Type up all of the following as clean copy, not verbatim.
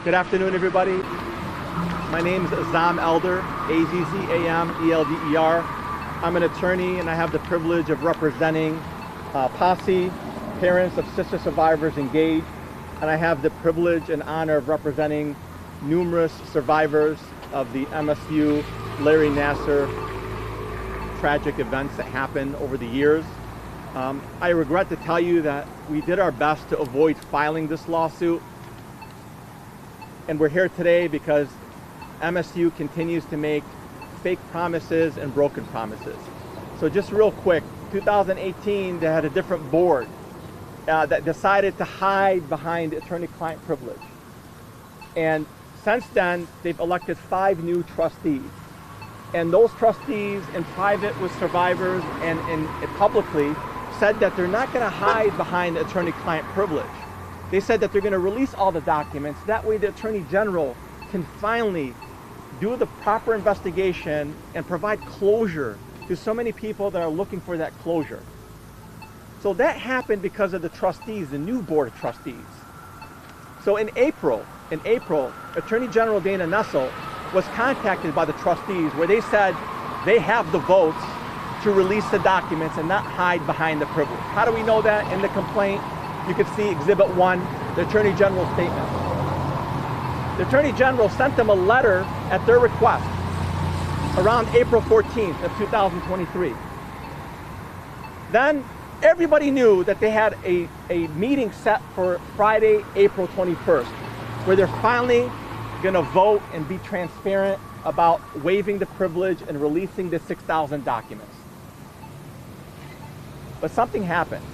Good afternoon, everybody. My name is Azam Elder, A-Z-Z-A-M-E-L-D-E-R. I'm an attorney and I have the privilege of representing Posse, parents of sister survivors engaged, and I have the privilege and honor of representing numerous survivors of the MSU Larry Nassar tragic events that happened over the years. I regret to tell you that we did our best to avoid filing this lawsuit, and we're here today because MSU continues to make fake promises and broken promises. So just real quick, 2018 they had a different board that decided to hide behind attorney-client privilege, and since then they've elected 5 new trustees, and those trustees in private with survivors and publicly said that they're not going to hide behind attorney-client privilege. They said that they're going to release all the documents. That way the Attorney General can finally do the proper investigation and provide closure to so many people that are looking for that closure. So that happened because of the trustees, the new board of trustees. So in April, Attorney General Dana Nassar was contacted by the trustees where they said they have the votes to release the documents and not hide behind the privilege. How do we know that? In the complaint, you can see Exhibit 1, the Attorney General's statement. The Attorney General sent them a letter at their request around April 14th of 2023. Then everybody knew that they had a meeting set for Friday, April 21st, where they're finally going to vote and be transparent about waiving the privilege and releasing the 6,000 documents. But something happened.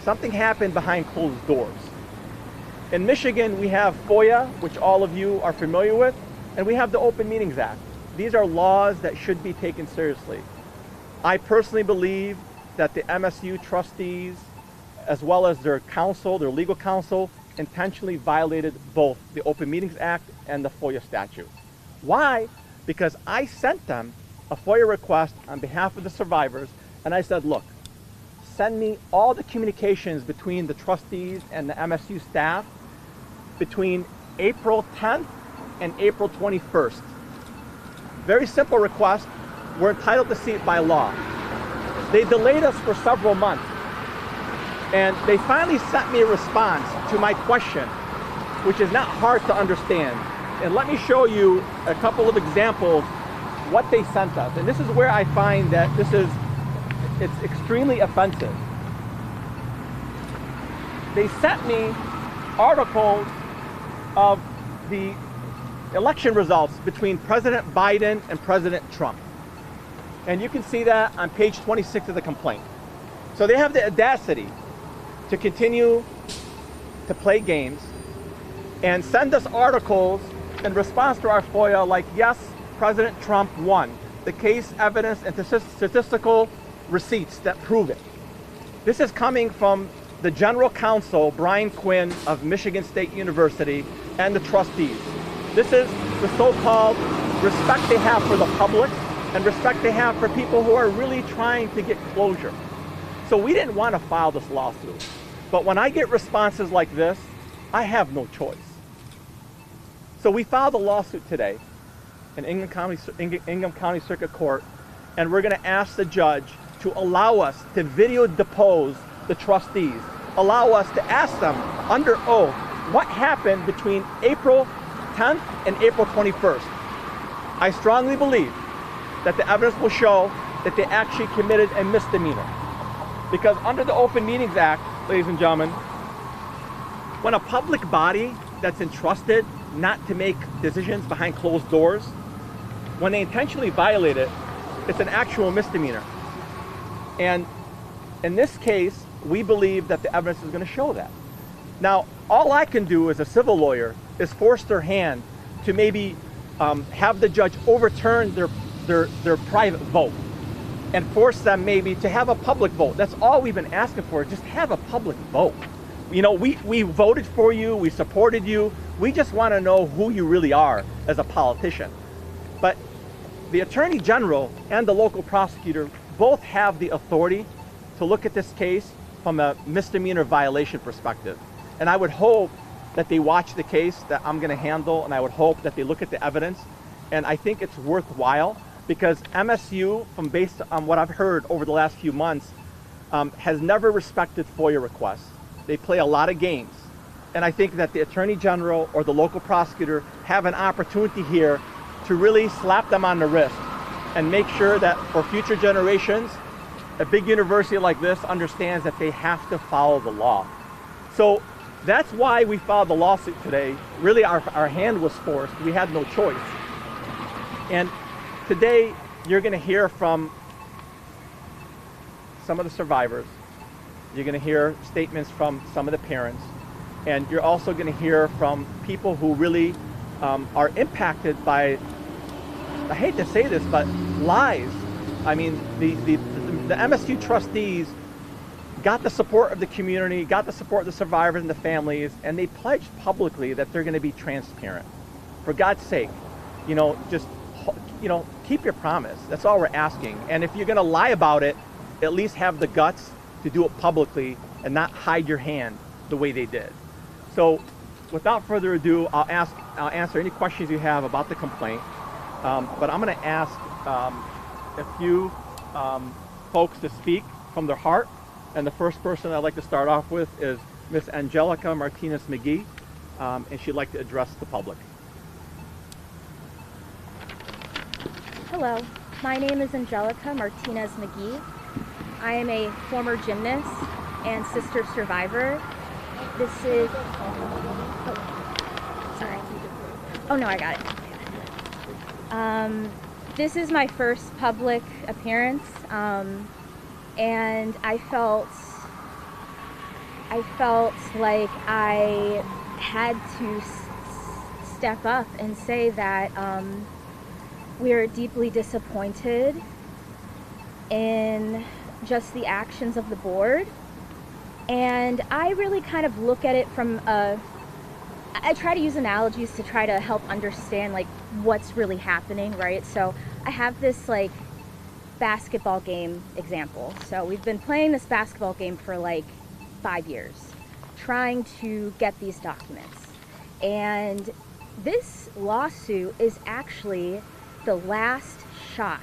Something happened behind closed doors. In Michigan, we have FOIA, which all of you are familiar with, and we have the Open Meetings Act. These are laws that should be taken seriously. I personally believe that the MSU trustees, as well as their counsel, their legal counsel, intentionally violated both the Open Meetings Act and the FOIA statute. Why? Because I sent them a FOIA request on behalf of the survivors, and I said, look, send me all the communications between the trustees and the MSU staff between April 10th and April 21st. Very simple request. We're entitled to see it by law. They delayed us for several months, and they finally sent me a response to my question, which is not hard to understand. And let me show you a couple of examples what they sent us. And this is where I find that it's extremely offensive. They sent me articles of the election results between President Biden and President Trump. And you can see that on page 26 of the complaint. So they have the audacity to continue to play games and send us articles in response to our FOIA like, yes, President Trump won. The case, evidence, and statistical receipts that prove it. This is coming from the General Counsel, Brian Quinn of Michigan State University, and the trustees. This is the so-called respect they have for the public and respect they have for people who are really trying to get closure. So we didn't want to file this lawsuit, but when I get responses like this, I have no choice. So we filed a lawsuit today in Ingham County Circuit Court, and we're going to ask the judge to allow us to video depose the trustees, allow us to ask them under oath what happened between April 10th and April 21st. I strongly believe that the evidence will show that they actually committed a misdemeanor. Because under the Open Meetings Act, ladies and gentlemen, when a public body that's entrusted not to make decisions behind closed doors, when they intentionally violate it, it's an actual misdemeanor. And in this case, we believe that the evidence is going to show that. Now, all I can do as a civil lawyer is force their hand to maybe have the judge overturn their private vote and force them maybe to have a public vote. That's all we've been asking for, just have a public vote. You know, we voted for you, we supported you, we just want to know who you really are as a politician. But the Attorney General and the local prosecutor both have the authority to look at this case from a misdemeanor violation perspective. And I would hope that they watch the case that I'm going to handle, and I would hope that they look at the evidence. And I think it's worthwhile because MSU, from based on what I've heard over the last few months, has never respected FOIA requests. They play a lot of games. And I think that the Attorney General or the local prosecutor have an opportunity here to really slap them on the wrist and make sure that for future generations, a big university like this understands that they have to follow the law. So that's why we filed the lawsuit today. Really, our hand was forced. We had no choice. And today, you're going to hear from some of the survivors. You're going to hear statements from some of the parents. And you're also going to hear from people who really are impacted by, I hate to say this, but lies. I mean, the MSU trustees got the support of the community, got the support of the survivors and the families, and they pledged publicly that they're going to be transparent. For God's sake, just, keep your promise. That's all we're asking. And if you're going to lie about it, at least have the guts to do it publicly and not hide your hand the way they did. So without further ado, I'll answer any questions you have about the complaint. But I'm going to ask a few folks to speak from their heart. And the first person I'd like to start off with is Miss Angelica Martinez-McGee, and she'd like to address the public. Hello, my name is Angelica Martinez-McGee. I am a former gymnast and sister survivor. This is, sorry. Oh no, I got it. This is my first public appearance, and I felt like I had to step up and say that we are deeply disappointed in just the actions of the board. And I really kind of look at it from I try to use analogies to try to help understand like what's really happening, right? So I have this like basketball game example. So we've been playing this basketball game for like 5 years, trying to get these documents. And this lawsuit is actually the last shot.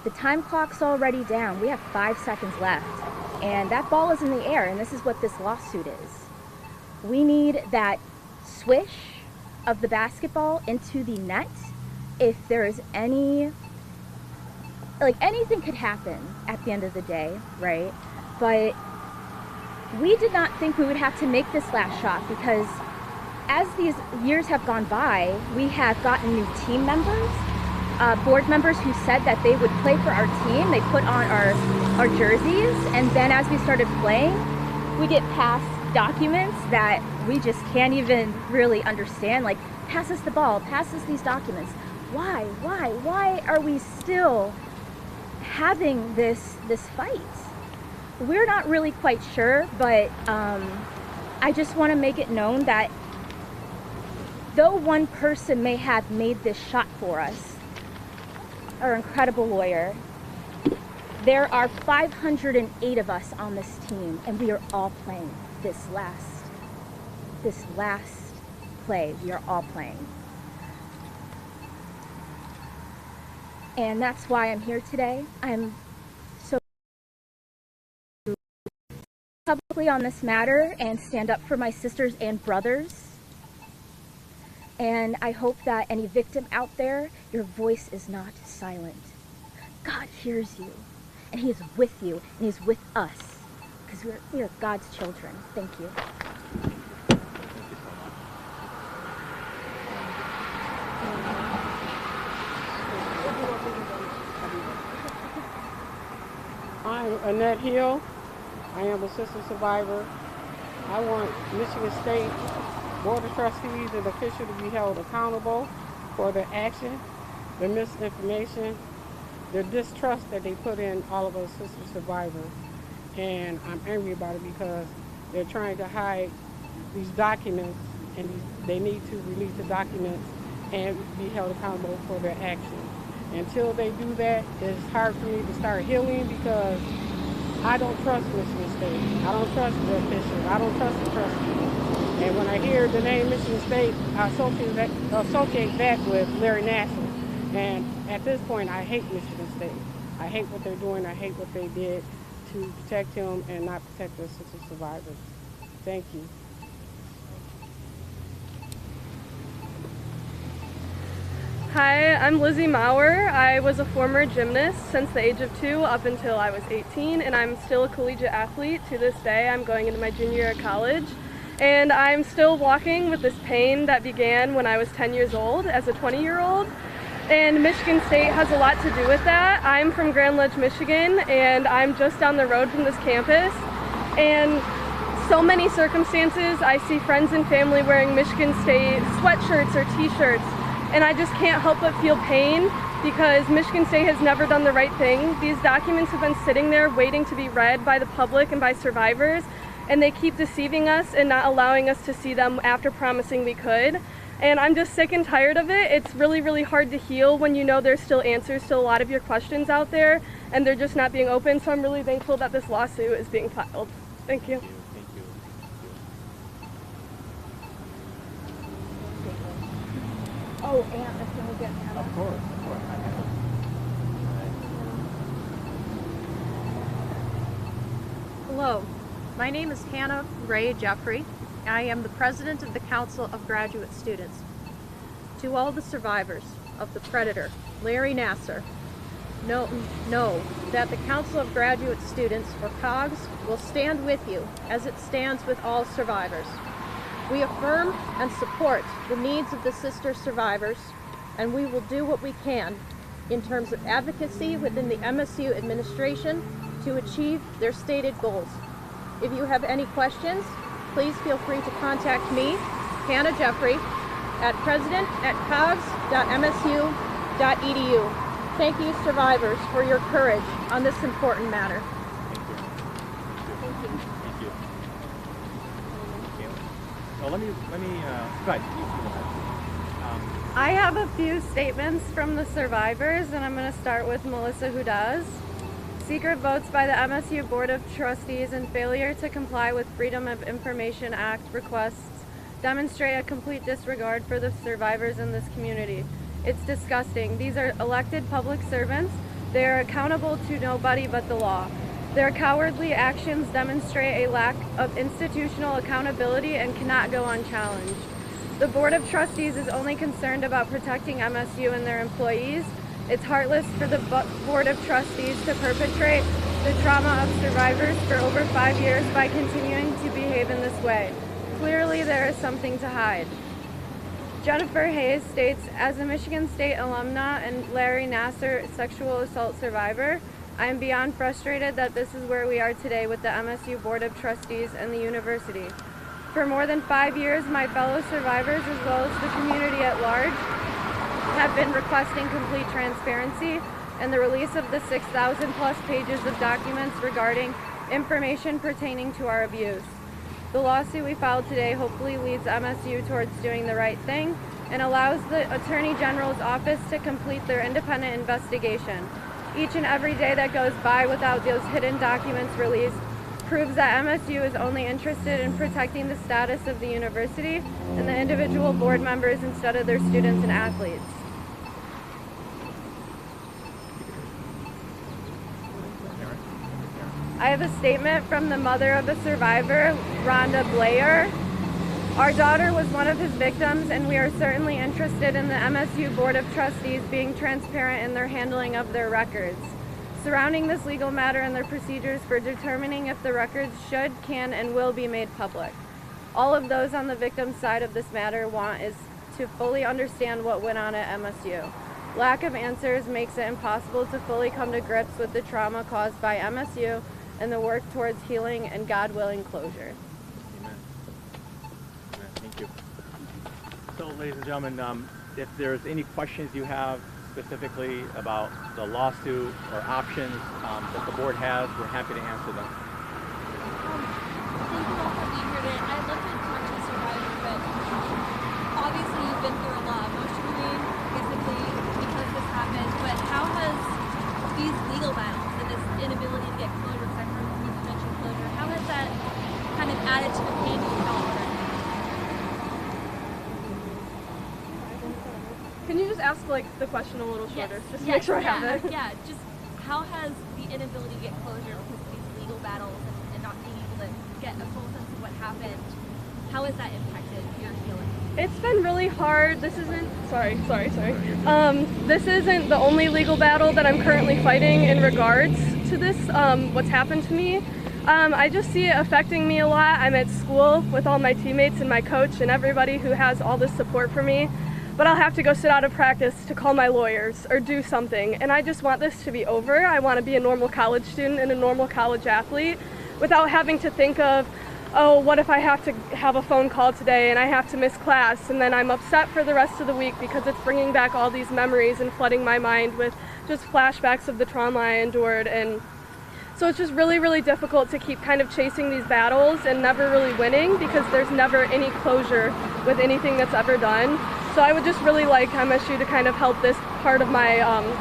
The time clock's already down. We have 5 seconds left. And that ball is in the air, and this is what this lawsuit is. We need that swish of the basketball into the net. If there is anything could happen at the end of the day, right? But we did not think we would have to make this last shot because as these years have gone by, we have gotten new team members, board members who said that they would play for our team. They put on our jerseys, and then as we started playing, we get past documents that we just can't even really understand. Like, pass us the ball, pass us these documents. Why are we still having this fight? We're not really quite sure, but I just want to make it known that though one person may have made this shot for us, our incredible lawyer, there are 508 of us on this team, and we are all playing this last play. We are all playing. And that's why I'm here today. I'm so publicly on this matter and stand up for my sisters and brothers. And I hope that any victim out there, your voice is not silent. God hears you, and He is with you, and He is with us, because we are God's children. Thank you. I'm Annette Hill. I am a sister survivor. I want Michigan State Board of Trustees and officials to be held accountable for their action, the misinformation, the distrust that they put in all of us sister survivors. And I'm angry about it because they're trying to hide these documents, and they need to release the documents and be held accountable for their action. Until they do that, it's hard for me to start healing because I don't trust Michigan State. I don't trust the officials. I don't trust the trustees. And when I hear the name Michigan State, I associate that with Larry Nassar. And at this point, I hate Michigan State. I hate what they're doing. I hate what they did to protect him and not protect their sister survivors. Thank you. Hi, I'm Lizzie Maurer. I was a former gymnast since the age of 2 up until I was 18, and I'm still a collegiate athlete to this day. I'm going into my junior year of college, and I'm still walking with this pain that began when I was 10 years old as a 20-year-old. And Michigan State has a lot to do with that. I'm from Grand Ledge, Michigan, and I'm just down the road from this campus. And so many circumstances, I see friends and family wearing Michigan State sweatshirts or t-shirts, and I just can't help but feel pain because Michigan State has never done the right thing. These documents have been sitting there waiting to be read by the public and by survivors, and they keep deceiving us and not allowing us to see them after promising we could. And I'm just sick and tired of it. It's really, really hard to heal when you know there's still answers to a lot of your questions out there, and they're just not being open. So I'm really thankful that this lawsuit is being filed. Thank you. Thank you. Oh, and can we get Hannah? Of course, of course. Hello, my name is Hannah Ray Jeffrey. I am the president of the Council of Graduate Students. To all the survivors of the predator, Larry Nassar, know that the Council of Graduate Students, or COGS, will stand with you as it stands with all survivors. We affirm and support the needs of the sister survivors, and we will do what we can in terms of advocacy within the MSU administration to achieve their stated goals. If you have any questions, please feel free to contact me, Hannah Jeffrey, at president@cogs.msu.edu. Thank you, survivors, for your courage on this important matter. Thank you. Well, let me, go ahead. You go ahead. I have a few statements from the survivors, and I'm going to start with Melissa, who does. Secret votes by the MSU Board of Trustees and failure to comply with Freedom of Information Act requests demonstrate a complete disregard for the survivors in this community. It's disgusting. These are elected public servants. They are accountable to nobody but the law. Their cowardly actions demonstrate a lack of institutional accountability and cannot go unchallenged. The Board of Trustees is only concerned about protecting MSU and their employees. It's heartless for the Board of Trustees to perpetrate the trauma of survivors for over 5 years by continuing to behave in this way. Clearly, there is something to hide. Jennifer Hayes states, as a Michigan State alumna and Larry Nassar sexual assault survivor, I am beyond frustrated that this is where we are today with the MSU Board of Trustees and the university. For more than 5 years, my fellow survivors, as well as the community at large, have been requesting complete transparency and the release of the 6,000 plus pages of documents regarding information pertaining to our abuse. The lawsuit we filed today hopefully leads MSU towards doing the right thing and allows the Attorney General's office to complete their independent investigation. Each and every day that goes by without those hidden documents released proves that MSU is only interested in protecting the status of the university and the individual board members instead of their students and athletes. I have a statement from the mother of a survivor, Rhonda Blair. Our daughter was one of his victims, and we are certainly interested in the MSU Board of Trustees being transparent in their handling of their records, surrounding this legal matter and their procedures for determining if the records should, can, and will be made public. All of those on the victim's side of this matter want is to fully understand what went on at MSU. Lack of answers makes it impossible to fully come to grips with the trauma caused by MSU and the work towards healing and God-willing closure. Amen. Amen. Thank you. So, ladies and gentlemen, if there's any questions you have specifically about the lawsuit or options that the board has, we're happy to answer them. Thank you all for being here today. I'd love to talk to a survivor, but obviously you've been through a lot emotionally, physically, because this happened. But how has these legal battles and this inability to get closure, because I heard you mention closure, how has that kind of added to the pain you felt? Can you just ask like the question a little shorter, Yes. just to make sure I have it? Yeah, just how has the inability to get closure because of these legal battles and not being able to get a full sense of what happened, how has that impacted your feelings? It's been really hard. This isn't, sorry. This isn't the only legal battle that I'm currently fighting in regards to this, what's happened to me. I just see it affecting me a lot. I'm at school with all my teammates and my coach and everybody who has all this support for me. But I'll have to go sit out of practice to call my lawyers or do something. And I just want this to be over. I want to be a normal college student and a normal college athlete without having to think of, oh, what if I have to have a phone call today and I have to miss class, and then I'm upset for the rest of the week because it's bringing back all these memories and flooding my mind with just flashbacks of the trauma I endured. And so it's just really, really difficult to keep kind of chasing these battles and never really winning because there's never any closure with anything that's ever done. So I would just really like MSU to kind of help this part of my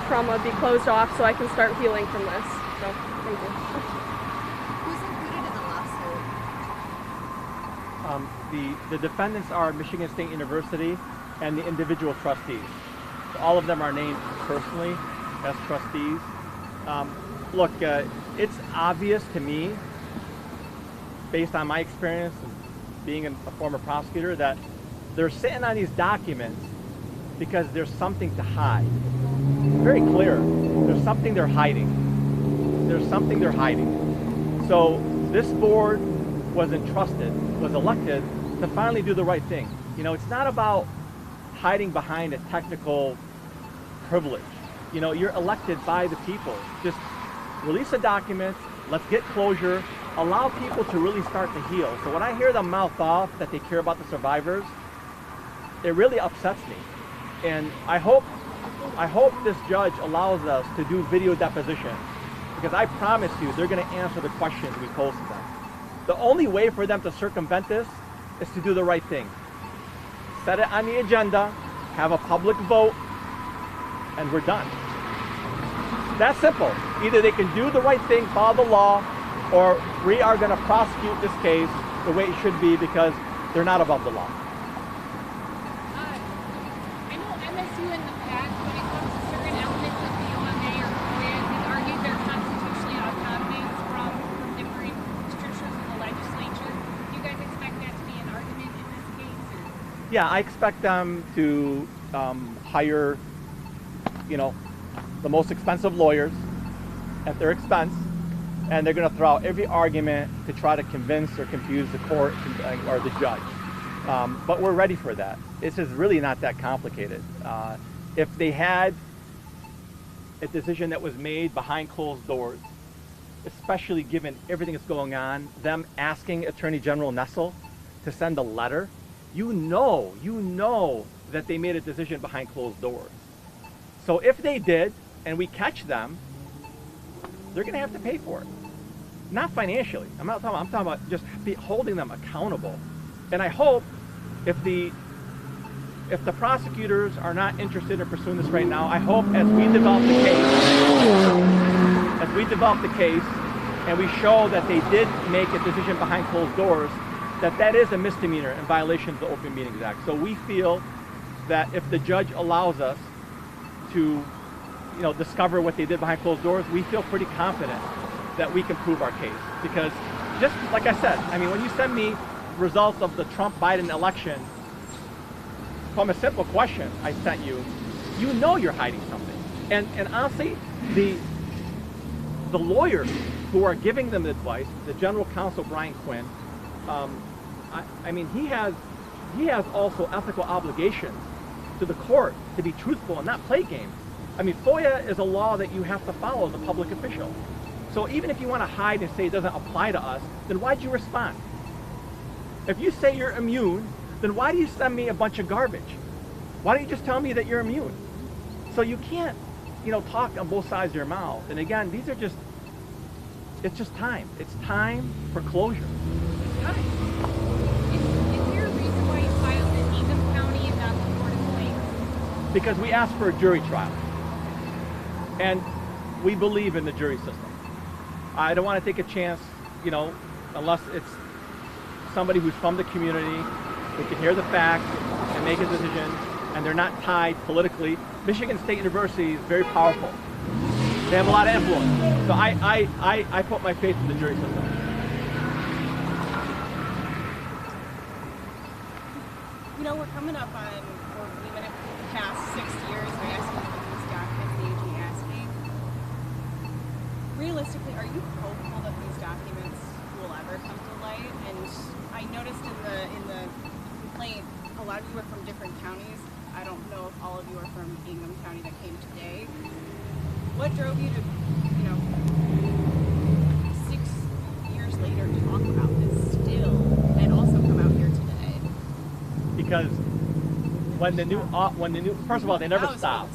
trauma be closed off so I can start healing from this. So, thank you. Who's included in the lawsuit? The defendants are Michigan State University and the individual trustees. So all of them are named personally as trustees. Look, it's obvious to me, based on my experience being a former prosecutor, that they're sitting on these documents because there's something to hide. Very clear. There's something they're hiding. There's something they're hiding. So this board was elected to finally do the right thing. You know, it's not about hiding behind a technical privilege. You know, you're elected by the people. Just release the documents, let's get closure, allow people to really start to heal. So when I hear them mouth off that they care about the survivors, it really upsets me. And I hope this judge allows us to do video deposition, because I promise you they're going to answer the questions we pose to them. The only way for them to circumvent this is to do the right thing. Set it on the agenda, have a public vote, and we're done. That's simple. Either they can do the right thing, follow the law, or we are going to prosecute this case the way it should be because they're not above the law. I know MSU in the past, when it comes to certain elements of the OMA or FOIA, has argued they're constitutionally autonomous from different strictures of the legislature. Do you guys expect that to be an argument in this case? Or? Yeah, I expect them to hire, the most expensive lawyers at their expense, and they're going to throw out every argument to try to convince or confuse the court or the judge. But we're ready for that. This is really not that complicated. If they had a decision that was made behind closed doors, especially given everything that's going on, them asking Attorney General Nassar to send a letter, you know that they made a decision behind closed doors. So if they did, and we catch them, they're going to have to pay for it. Not financially. I'm talking about just holding them accountable. And I hope if the prosecutors are not interested in pursuing this right now, I hope as we develop the case, and we show that they did make a decision behind closed doors, that is a misdemeanor in violation of the Open Meetings Act. So we feel that if the judge allows us to discover what they did behind closed doors, we feel pretty confident that we can prove our case. Because just like I said, when you send me results of the Trump-Biden election from a simple question I sent you, you know you're hiding something. And honestly, the lawyers who are giving them advice, the general counsel Brian Quinn, he has also ethical obligations to the court to be truthful and not play games. FOIA is a law that you have to follow as a public official. So even if you want to hide and say it doesn't apply to us, then why'd you respond? If you say you're immune, then why do you send me a bunch of garbage? Why don't you just tell me that you're immune? So you can't, talk on both sides of your mouth. And again, it's just time. It's time for closure. Is there a reason why you filed in Needham County and not the Court of Claims? Because we asked for a jury trial. And we believe in the jury system. I don't want to take a chance, unless it's somebody who's from the community, who can hear the facts and make a decision. and they're not tied politically. Michigan State University is very powerful. They have a lot of influence. So I put my faith in the jury system. You know, we're coming up on, or even past 6 years, we're asking for these documents, the AG asking. Realistically, are you hopeful that these documents will ever come to light? And I noticed in the complaint, a lot of you are from different counties. I don't know if all of you are from Ingham County that came today. What drove you to, 6 years later, talk about this still, and also come out here today? Because when the new first of all, they never stop.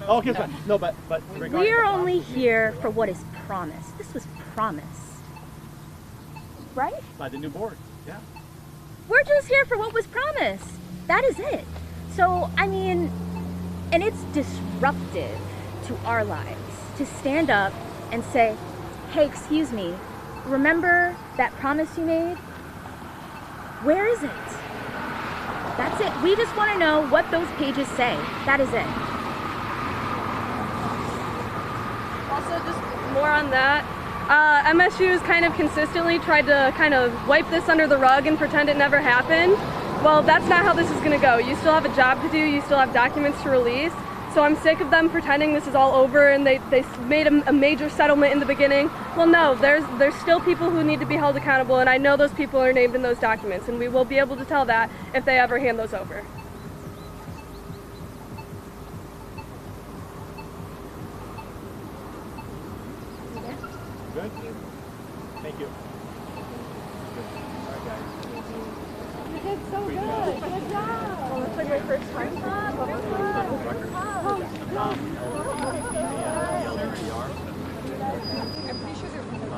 Oh, okay, so, no, but We're only here for what is promised. This was promised, right? by the new board. Yeah. We're just here for what was promised. That is it. So, I mean, and it's disruptive to our lives to stand up and say, hey, excuse me, remember that promise you made? Where is it? That's it. We just want to know what those pages say. That is it. Also, just more on that. MSU's kind of consistently tried to kind of wipe this under the rug and pretend it never happened. Well, that's not how this is going to go. You still have a job to do. You still have documents to release. So I'm sick of them pretending this is all over and they made a major settlement in the beginning. Well, no, there's still people who need to be held accountable, and I know those people are named in those documents, and we will be able to tell that if they ever hand those over. Good. Thank you. All right, guys. You did so good. Good job. Well, it's like my first time.